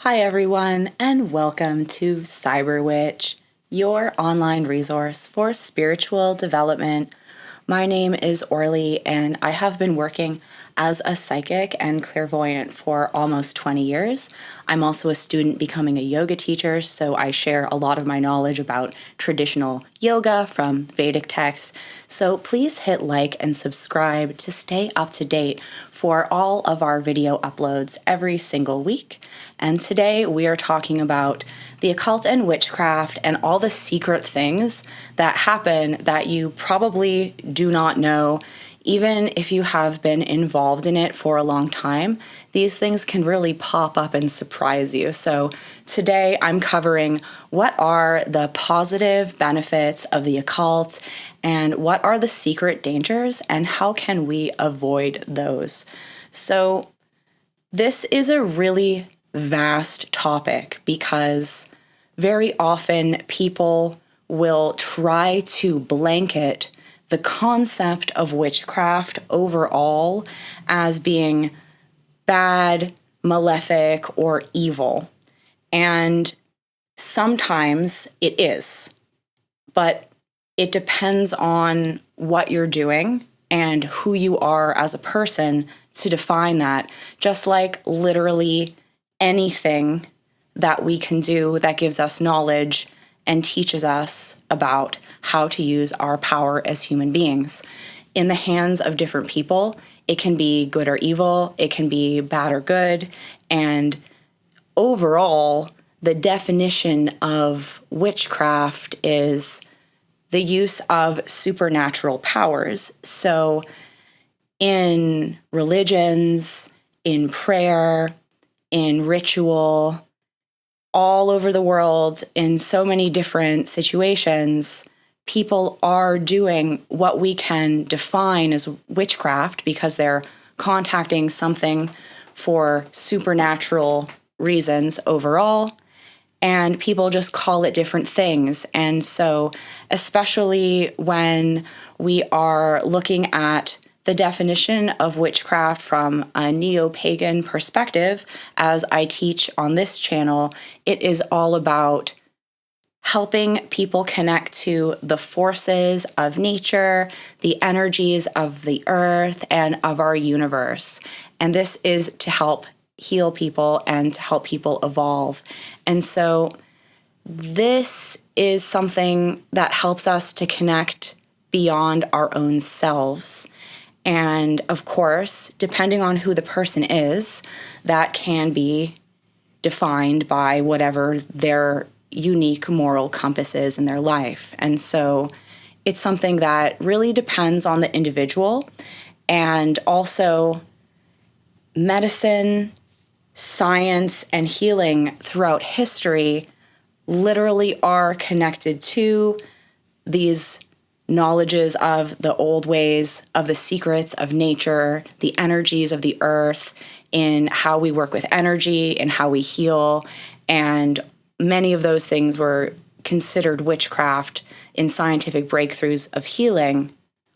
Hi everyone, and welcome to Cyber Witch, your online resource for spiritual development. My name is Orly, and I have been working as a psychic and clairvoyant for almost 20 years. I'm also a student becoming a yoga teacher, so I share a lot of my knowledge about traditional yoga from Vedic texts. So please hit like and subscribe to stay up to date for all of our video uploads every single week. And today we are talking about the occult and witchcraft and all the secret things that happen that you probably do not know. Even if you have been involved in it for a long time, these things can really pop up and surprise you. So today I'm covering what are the positive benefits of the occult and what are the secret dangers and how can we avoid those. So this is a really vast topic because very often people will try to blanket the concept of witchcraft overall as being bad, malefic, or evil. And sometimes it is, but it depends on what you're doing and who you are as a person to define that, just like literally anything that we can do that gives us knowledge and teaches us about how to use our power as human beings. In the hands of different people, it can be good or evil, it can be bad or good, and overall, the definition of witchcraft is the use of supernatural powers. So in religions, in prayer, in ritual, all over the world, in so many different situations, people are doing what we can define as witchcraft because they're contacting something for supernatural reasons overall, and people just call it different things. And so, especially when we are looking at the definition of witchcraft from a neo-pagan perspective, as I teach on this channel, it is all about helping people connect to the forces of nature, the energies of the earth, and of our universe. And this is to help heal people and to help people evolve. And so this is something that helps us to connect beyond our own selves. And of course, depending on who the person is, that can be defined by whatever their unique moral compass is in their life. And so it's something that really depends on the individual. And also, medicine, science, and healing throughout history literally are connected to these knowledges of the old ways, of the secrets of nature, the energies of the earth, in how we work with energy and how we heal. And many of those things were considered witchcraft in scientific breakthroughs of healing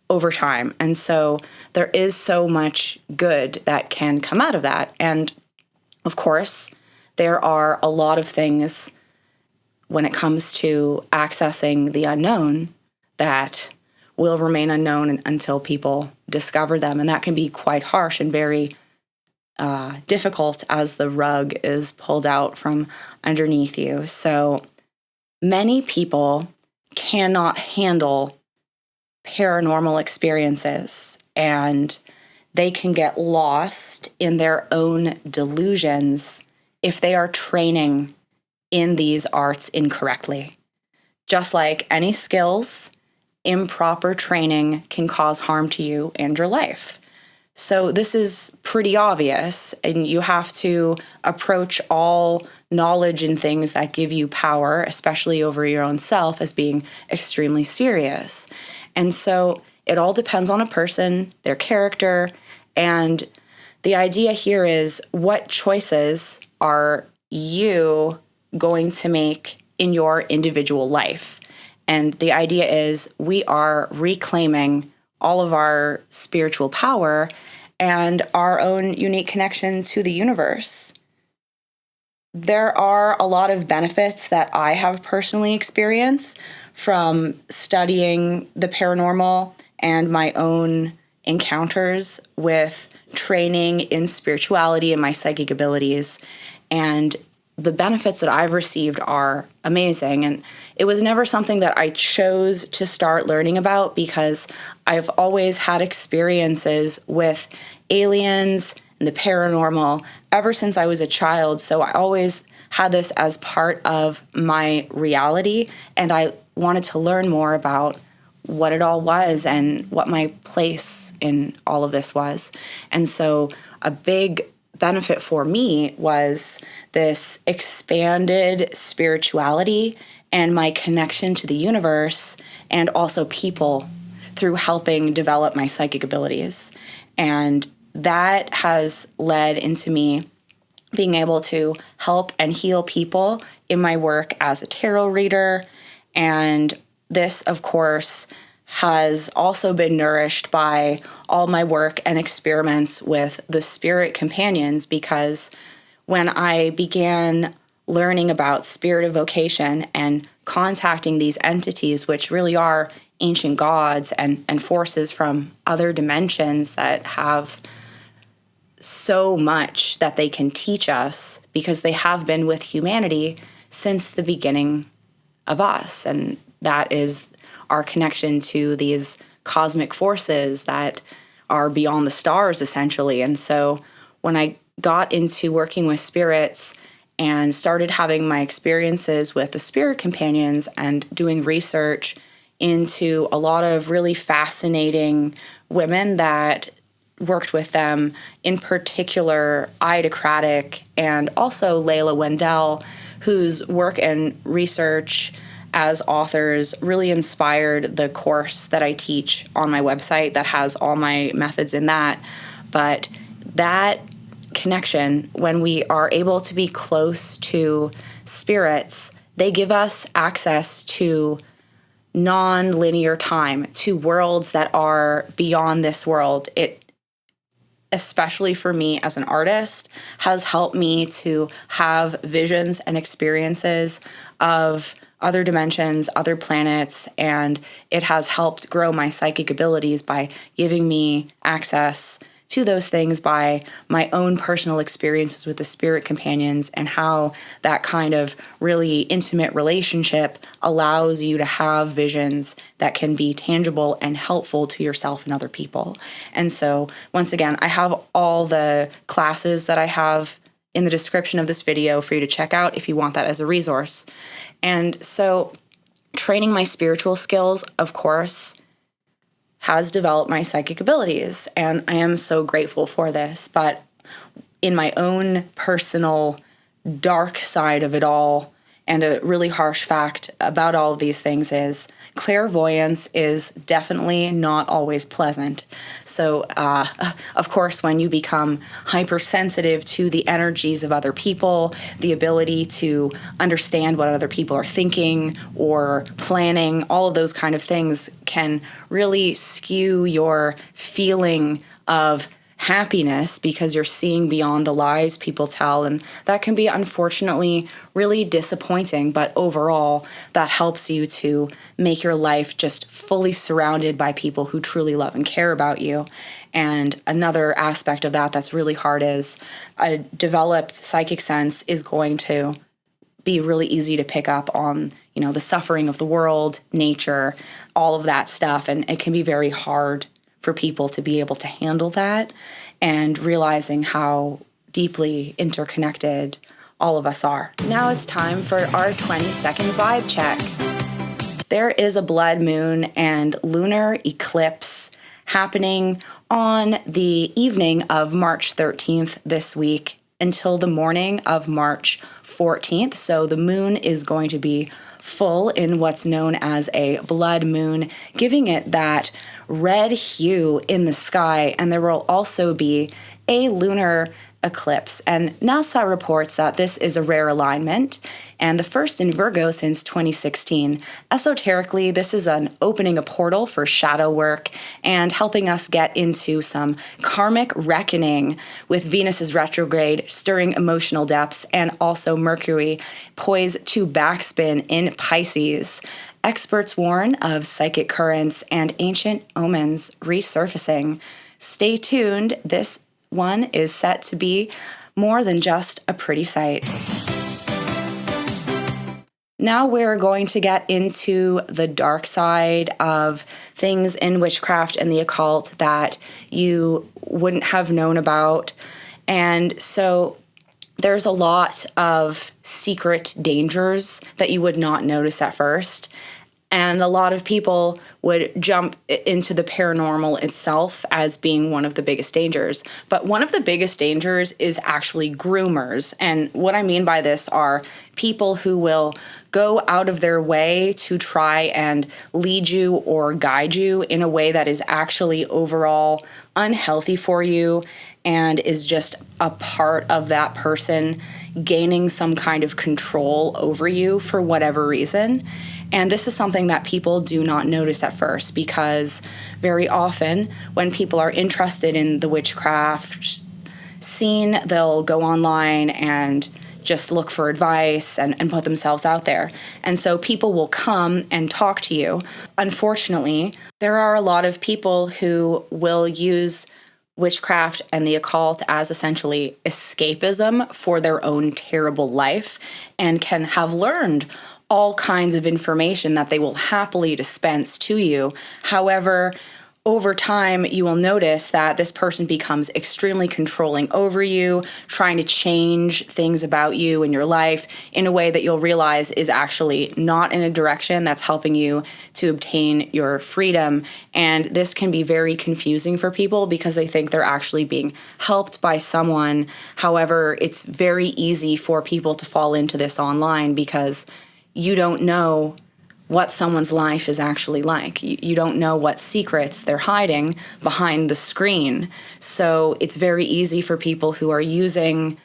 over time. And so there is so much good that can come out of that. And of course, there are a lot of things when it comes to accessing the unknown that will remain unknown until people discover them. And that can be quite harsh and very difficult as the rug is pulled out from underneath you. So many people cannot handle paranormal experiences, and they can get lost in their own delusions if they are training in these arts incorrectly. Just like any skills, improper training can cause harm to you and your life. So this is pretty obvious, and you have to approach all knowledge and things that give you power, especially over your own self, as being extremely serious. And so it all depends on a person, their character, and the idea here is, what choices are you going to make in your individual life? And the idea is we are reclaiming all of our spiritual power and our own unique connection to the universe. there are a lot of benefits that I have personally experienced from studying the paranormal and my own encounters with training in spirituality and my psychic abilities. And the benefits that I've received are amazing. And it was never something that I chose to start learning about, because I've always had experiences with aliens and the paranormal ever since I was a child. So I always had this as part of my reality, and I wanted to learn more about what it all was and what my place in all of this was. And so a big benefit for me was this expanded spirituality and my connection to the universe and also people through helping develop my psychic abilities. And that has led into me being able to help and heal people in my work as a tarot reader. And this, of course, has also been nourished by all my work and experiments with the spirit companions, because when I began learning about spirit evocation and contacting these entities, which really are ancient gods and forces from other dimensions that have so much that they can teach us, because they have been with humanity since the beginning of us. And that is our connection to these cosmic forces that are beyond the stars, essentially. And so when I got into working with spirits and started having my experiences with the spirit companions and doing research into a lot of really fascinating women that worked with them, in particular Ida Craddock and also Layla Wendell, whose work and research as authors really inspired the course that I teach on my website that has all my methods in that. But that connection, when we are able to be close to spirits, they give us access to non-linear time, to worlds that are beyond this world. It, especially for me as an artist, has helped me to have visions and experiences of other dimensions, other planets, and it has helped grow my psychic abilities by giving me access to those things by my own personal experiences with the spirit companions, and how that kind of really intimate relationship allows you to have visions that can be tangible and helpful to yourself and other people. And so, once again, I have all the classes that I have in the description of this video for you to check out if you want that as a resource. And so, training my spiritual skills, of course, has developed my psychic abilities, and I am so grateful for this. But in my own personal dark side of it all, and a really harsh fact about all of these things is clairvoyance is definitely not always pleasant. So, of course, when you become hypersensitive to the energies of other people, the ability to understand what other people are thinking or planning, all of those kind of things can really skew your feeling of happiness, because you're seeing beyond the lies people tell, and that can be unfortunately really disappointing. But overall, that helps you to make your life just fully surrounded by people who truly love and care about you. And another aspect of that that's really hard is a developed psychic sense is going to be really easy to pick up on, the suffering of the world, nature, all of that stuff, and it can be very hard for people to be able to handle that, and realizing how deeply interconnected all of us are. Now it's time for our 20-second vibe check. There is a blood moon and lunar eclipse happening on the evening of March 13th this week until the morning of March 14th. So the moon is going to be full in what's known as a blood moon, giving it that red hue in the sky. And there will also be a lunar eclipse. And NASA reports that this is a rare alignment and the first in Virgo since 2016. Esoterically, this is an opening a portal for shadow work and helping us get into some karmic reckoning with Venus's retrograde, stirring emotional depths, and also Mercury poised to backspin in Pisces. Experts warn of psychic currents and ancient omens resurfacing. Stay tuned. This one is set to be more than just a pretty sight. Now we're going to get into the dark side of things in witchcraft and the occult that you wouldn't have known about. And so there's a lot of secret dangers that you would not notice at first. And a lot of people would jump into the paranormal itself as being one of the biggest dangers. But one of the biggest dangers is actually groomers. And what I mean by this are people who will go out of their way to try and lead you or guide you in a way that is actually overall unhealthy for you and is just a part of that person gaining some kind of control over you for whatever reason. And this is something that people do not notice at first because very often when people are interested in the witchcraft scene, they'll go online and just look for advice and put themselves out there. And so people will come and talk to you. Unfortunately, there are a lot of people who will use witchcraft and the occult as essentially escapism for their own terrible life and can have learned all kinds of information that they will happily dispense to you. However, over time, you will notice that this person becomes extremely controlling over you, trying to change things about you and your life in a way that you'll realize is actually not in a direction that's helping you to obtain your freedom. And this can be very confusing for people because they think they're actually being helped by someone. However, it's very easy for people to fall into this online because you don't know what someone's life is actually like. You don't know what secrets they're hiding behind the screen. So it's very easy for people who are using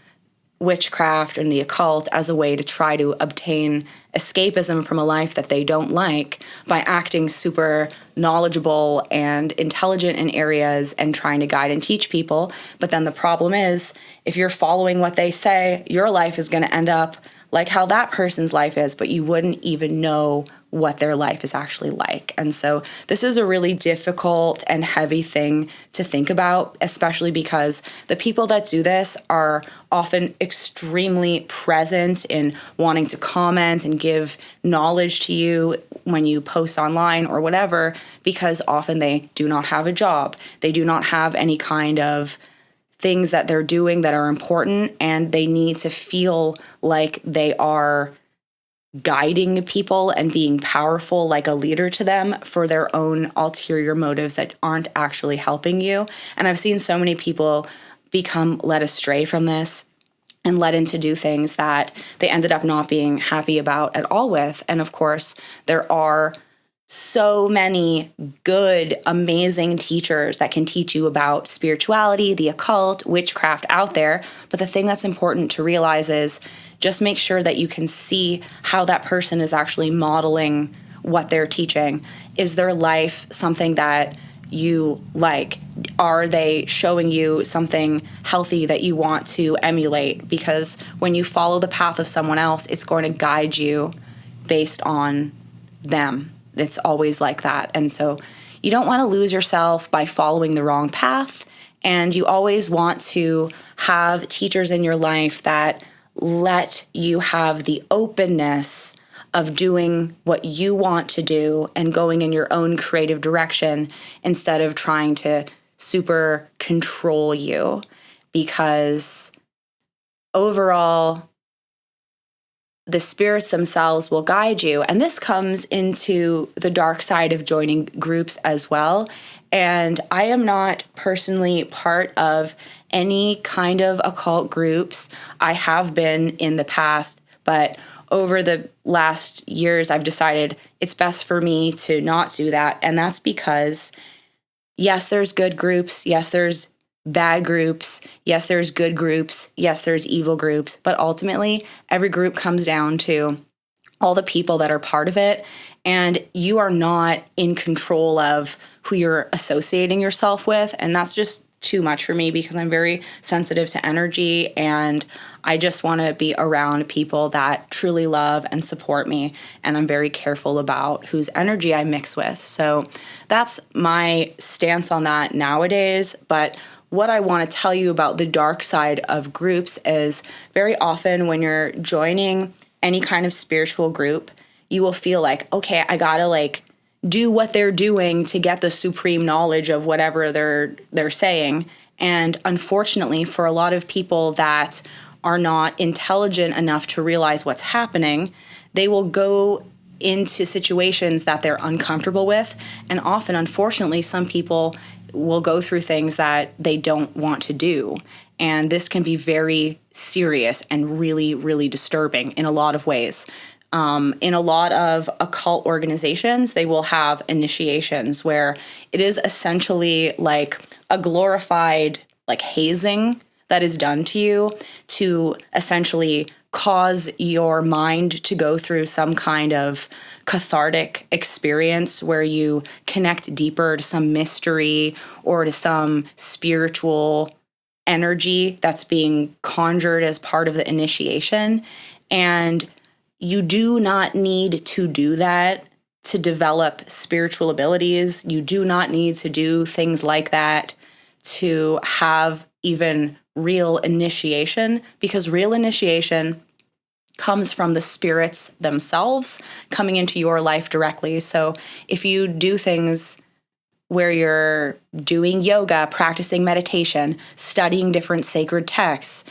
witchcraft and the occult as a way to try to obtain escapism from a life that they don't like by acting super knowledgeable and intelligent in areas and trying to guide and teach people. But then the problem is, if you're following what they say, your life is going to end up like how that person's life is, but you wouldn't even know what their life is actually like. And so this is a really difficult and heavy thing to think about, especially because the people that do this are often extremely present in wanting to comment and give knowledge to you when you post online or whatever, because often they do not have a job. They do not have any kind of things that they're doing that are important, and they need to feel like they are guiding people and being powerful like a leader to them for their own ulterior motives that aren't actually helping you. And I've seen so many people become led astray from this and led into do things that they ended up not being happy about at all with. And of course, there are so many good, amazing teachers that can teach you about spirituality, the occult, witchcraft out there. But the thing that's important to realize is just make sure that you can see how that person is actually modeling what they're teaching. Is their life something that you like? Are they showing you something healthy that you want to emulate? Because when you follow the path of someone else, it's going to guide you based on them. It's always like that. And so you don't want to lose yourself by following the wrong path. And you always want to have teachers in your life that let you have the openness of doing what you want to do and going in your own creative direction instead of trying to super control you. Because overall, the spirits themselves will guide you. And this comes into the dark side of joining groups as well. And I am not personally part of any kind of occult groups. I have been in the past, but over the last years, I've decided it's best for me to not do that. And that's because, yes, there's good groups. Yes, there's bad groups. Yes, there's good groups. Yes, there's evil groups. But ultimately, every group comes down to all the people that are part of it. And you are not in control of who you're associating yourself with. And that's just too much for me because I'm very sensitive to energy, and I just want to be around people that truly love and support me. And I'm very careful about whose energy I mix with. So that's my stance on that nowadays. But what I want to tell you about the dark side of groups is very often when you're joining any kind of spiritual group, you will feel like, okay, I gotta do what they're doing to get the supreme knowledge of whatever they're saying. And unfortunately, for a lot of people that are not intelligent enough to realize what's happening, they will go into situations that they're uncomfortable with. And often, unfortunately, some people will go through things that they don't want to do. And this can be very serious and really, really disturbing in a lot of ways. In a lot of occult organizations, they will have initiations where it is essentially like a glorified hazing that is done to you to essentially cause your mind to go through some kind of cathartic experience where you connect deeper to some mystery or to some spiritual energy that's being conjured as part of the initiation. And you do not need to do that to develop spiritual abilities. You do not need to do things like that to have even real initiation, because real initiation comes from the spirits themselves coming into your life directly. So if you do things where you're doing yoga, practicing meditation, studying different sacred texts,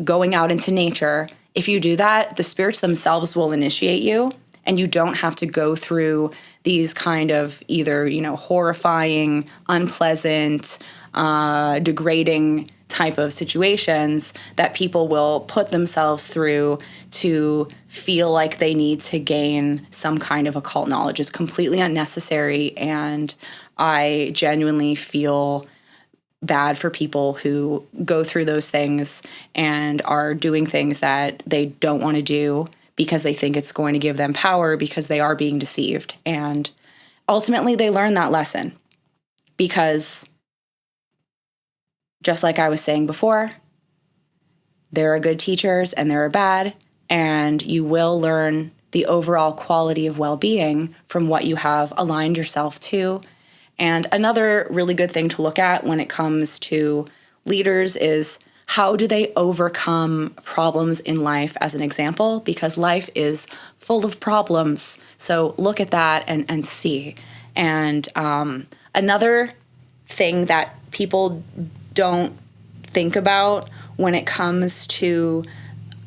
going out into nature, if you do that, the spirits themselves will initiate you, and you don't have to go through these kind of either, horrifying, unpleasant, degrading type of situations that people will put themselves through to feel like they need to gain some kind of occult knowledge. It's completely unnecessary, and I genuinely feel bad for people who go through those things and are doing things that they don't want to do because they think it's going to give them power, because they are being deceived. And ultimately, they learn that lesson because, just like I was saying before, there are good teachers and there are bad, and you will learn the overall quality of well-being from what you have aligned yourself to. And another really good thing to look at when it comes to leaders is how do they overcome problems in life, as an example, because life is full of problems. So look at that and see. And another thing that people don't think about when it comes to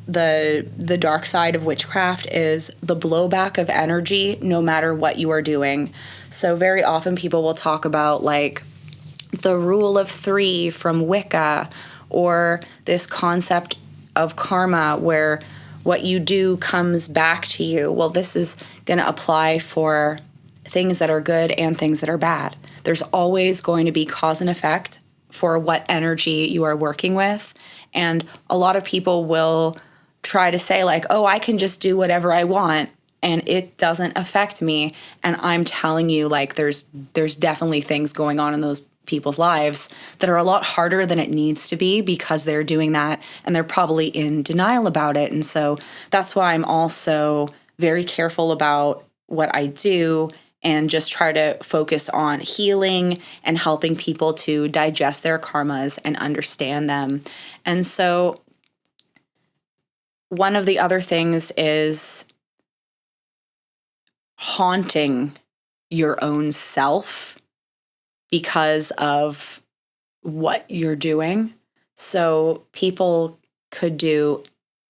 the dark side of witchcraft is the blowback of energy, no matter what you are doing. So very often people will talk about the rule of 3 from Wicca, or this concept of karma where what you do comes back to you. Well, this is going to apply for things that are good and things that are bad. There's always going to be cause and effect for what energy you are working with. And a lot of people will try to say oh, I can just do whatever I want and it doesn't affect me. And I'm telling you, there's definitely things going on in those people's lives that are a lot harder than it needs to be because they're doing that and they're probably in denial about it. And so that's why I'm also very careful about what I do and just try to focus on healing and helping people to digest their karmas and understand them. And so one of the other things is haunting your own self because of what you're doing. So people could do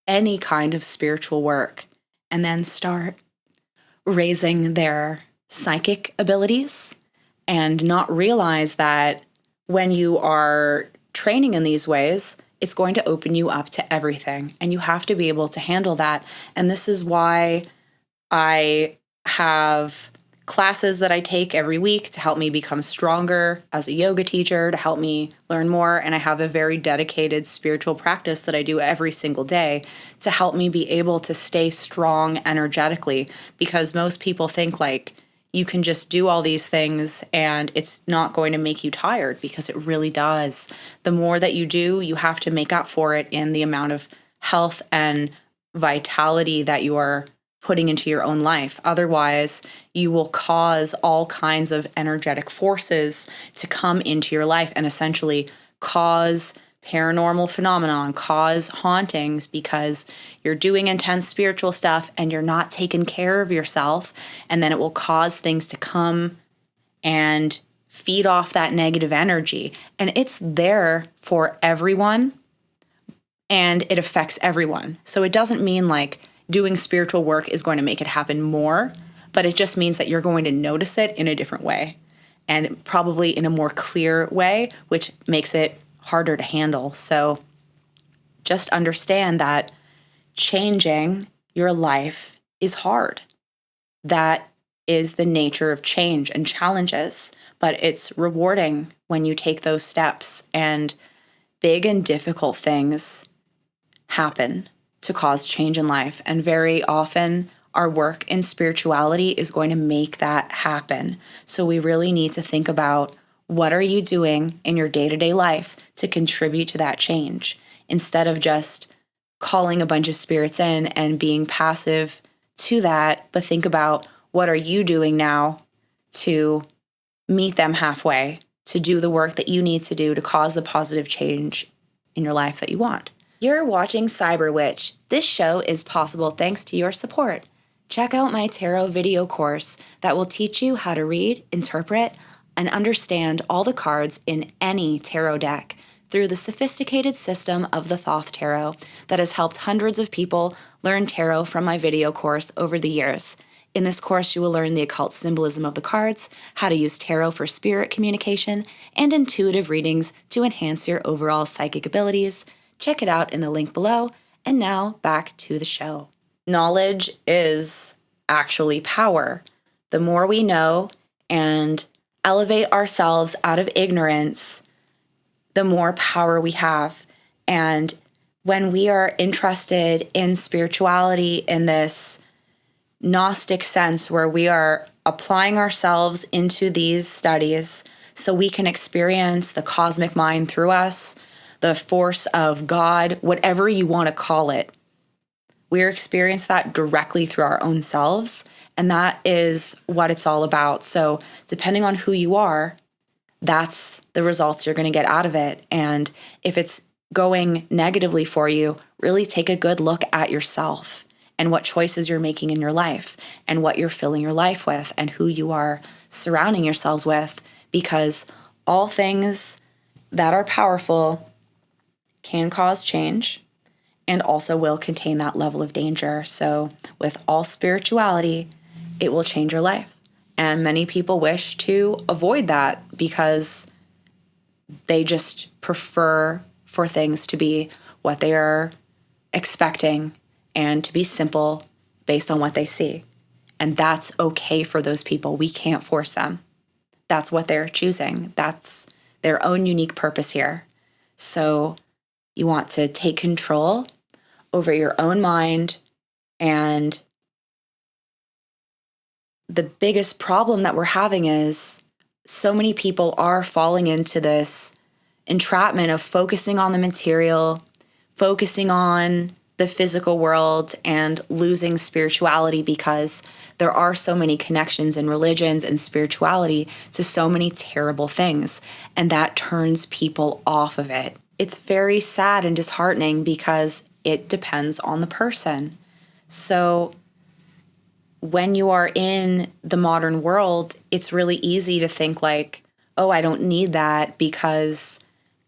any kind of spiritual work and then start raising their psychic abilities and not realize that when you are training in these ways, it's going to open you up to everything, and you have to be able to handle that. And this is why I have classes that I take every week to help me become stronger as a yoga teacher, to help me learn more. And I have a very dedicated spiritual practice that I do every single day to help me be able to stay strong energetically, because most people think like you can just do all these things and it's not going to make you tired, because it really does. The more that you do, you have to make up for it in the amount of health and vitality that you are putting into your own life. Otherwise, you will cause all kinds of energetic forces to come into your life and essentially cause paranormal phenomenon, cause hauntings, because you're doing intense spiritual stuff and you're not taking care of yourself. And then it will cause things to come and feed off that negative energy. And it's there for everyone and it affects everyone. So it doesn't mean like doing spiritual work is going to make it happen more, but it just means that you're going to notice it in a different way, and probably in a more clear way, which makes it harder to handle. So just understand that changing your life is hard. That is the nature of change and challenges, but it's rewarding when you take those steps, and big and difficult things happen to cause change in life. And very often our work in spirituality is going to make that happen. So we really need to think about, what are you doing in your day-to-day life to contribute to that change, instead of just calling a bunch of spirits in and being passive to that. But think about, what are you doing now to meet them halfway, to do the work that you need to do to cause the positive change in your life that you want. You're watching Cyber Witch. This show is possible thanks to your support. Check out my tarot video course that will teach you how to read, interpret, and understand all the cards in any tarot deck through the sophisticated system of the Thoth Tarot that has helped hundreds of people learn tarot from my video course over the years. In this course, you will learn the occult symbolism of the cards, how to use tarot for spirit communication, and intuitive readings to enhance your overall psychic abilities. Check it out in the link below. And now back to the show. Knowledge is actually power. The more we know and elevate ourselves out of ignorance, the more power we have. And when we are interested in spirituality in this Gnostic sense, where we are applying ourselves into these studies so we can experience the cosmic mind through us, the force of God, whatever you want to call it, we're experiencing that directly through our own selves. And that is what it's all about. So depending on who you are, that's the results you're going to get out of it. And if it's going negatively for you, really take a good look at yourself and what choices you're making in your life and what you're filling your life with and who you are surrounding yourselves with, because all things that are powerful can cause change and also will contain that level of danger. So with all spirituality, it will change your life. And many people wish to avoid that because they just prefer for things to be what they are expecting and to be simple based on what they see. And that's okay for those people. We can't force them. That's what they're choosing. That's their own unique purpose here. So you want to take control over your own mind. And the biggest problem that we're having is so many people are falling into this entrapment of focusing on the material, focusing on the physical world, and losing spirituality, because there are so many connections in religions and spirituality to so many terrible things, and that turns people off of it. It's very sad and disheartening because it depends on the person. So when you are in the modern world, it's really easy to think like, oh, I don't need that, because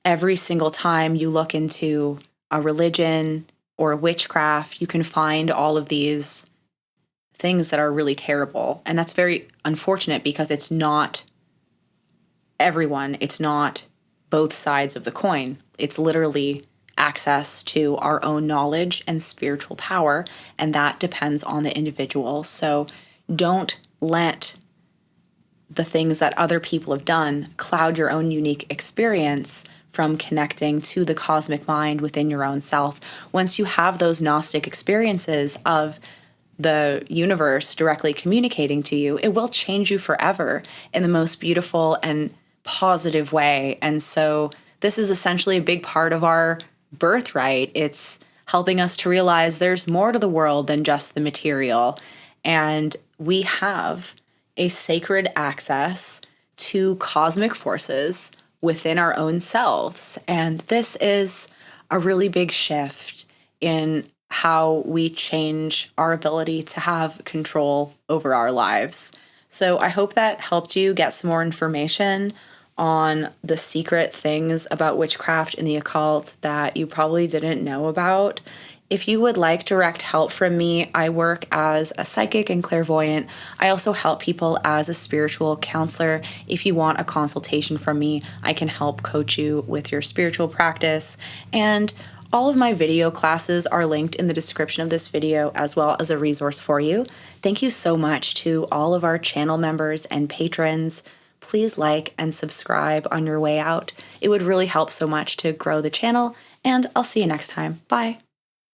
every single time you look into a religion or a witchcraft, you can find all of these things that are really terrible. And that's very unfortunate, because it's not everyone. It's not both sides of the coin. It's literally access to our own knowledge and spiritual power, and that depends on the individual. So don't let the things that other people have done cloud your own unique experience from connecting to the cosmic mind within your own self. Once you have those Gnostic experiences of the universe directly communicating to you, it will change you forever in the most beautiful and positive way. And so this is essentially a big part of our birthright. It's helping us to realize there's more to the world than just the material. And we have a sacred access to cosmic forces within our own selves. And this is a really big shift in how we change our ability to have control over our lives. So I hope that helped you get some more information on the secret things about witchcraft and the occult that you probably didn't know about. If you would like direct help from me, I work as a psychic and clairvoyant. I also help people as a spiritual counselor. If you want a consultation from me, I can help coach you with your spiritual practice. And all of my video classes are linked in the description of this video, as well as a resource for you. Thank you so much to all of our channel members and patrons. Please like and subscribe on your way out. It would really help so much to grow the channel, and I'll see you next time. Bye.